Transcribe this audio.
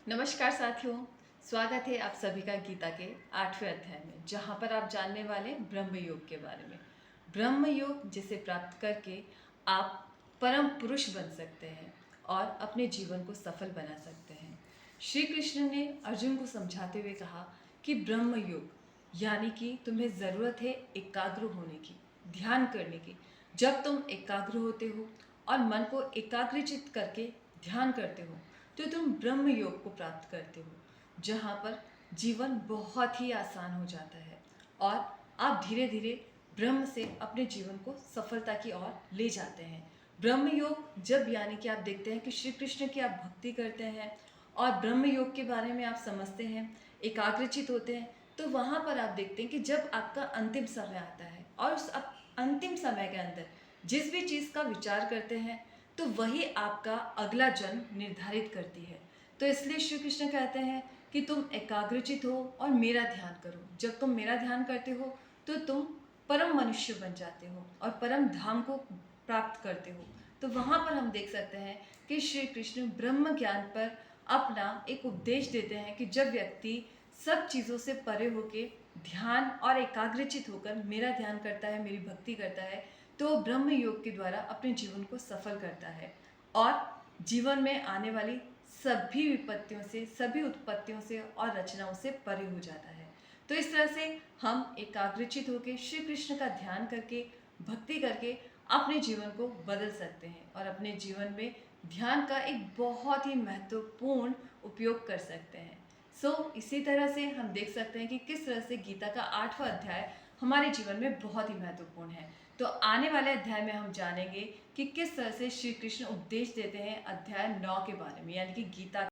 नमस्कार साथियों, स्वागत है आप सभी का गीता के 8वें अध्याय में, जहाँ पर आप जानने वाले हैं ब्रह्म योग के बारे में। ब्रह्म योग जिसे प्राप्त करके आप परम पुरुष बन सकते हैं और अपने जीवन को सफल बना सकते हैं। श्री कृष्ण ने अर्जुन को समझाते हुए कहा कि ब्रह्म योग यानी कि तुम्हें ज़रूरत है एकाग्र होने की, ध्यान करने की। जब तुम एकाग्र होते हो और मन को एकाग्रचित करके ध्यान करते हो तो तुम ब्रह्म योग को प्राप्त करते हो, जहाँ पर जीवन बहुत ही आसान हो जाता है और आप धीरे धीरे ब्रह्म से अपने जीवन को सफलता की ओर ले जाते हैं। ब्रह्म योग जब यानी कि आप देखते हैं कि श्री कृष्ण की आप भक्ति करते हैं और ब्रह्म योग के बारे में आप समझते हैं, एकाग्रचित होते हैं, तो वहाँ पर आप देखते हैं कि जब आपका अंतिम समय आता है और उस अंतिम समय के अंदर जिस भी चीज़ का विचार करते हैं तो वही आपका अगला जन्म निर्धारित करती है। तो इसलिए श्री कृष्ण कहते हैं कि तुम एकाग्रचित हो और मेरा ध्यान करो। जब तुम मेरा ध्यान करते हो तो तुम परम मनुष्य बन जाते हो और परम धाम को प्राप्त करते हो। तो वहाँ पर हम देख सकते हैं कि श्री कृष्ण ब्रह्म ज्ञान पर अपना एक उपदेश देते हैं कि जब व्यक्ति सब चीज़ों से परे होके ध्यान और एकाग्रचित होकर मेरा ध्यान करता है, मेरी भक्ति करता है, तो ब्रह्म योग के द्वारा अपने जीवन को सफल करता है और जीवन में आने वाली सभी विपत्तियों से, सभी उत्पत्तियों से और रचनाओं से परे हो जाता है। तो इस तरह से हम एकाग्रचित होकर श्री कृष्ण का ध्यान करके, भक्ति करके अपने जीवन को बदल सकते हैं और अपने जीवन में ध्यान का एक बहुत ही महत्वपूर्ण उपयोग कर सकते हैं। इसी तरह से हम देख सकते हैं कि किस तरह से गीता का 8वां अध्याय हमारे जीवन में बहुत ही महत्वपूर्ण है। तो आने वाले अध्याय में हम जानेंगे कि किस तरह से श्री कृष्ण उपदेश देते हैं अध्याय 9 के बारे में, यानी कि गीता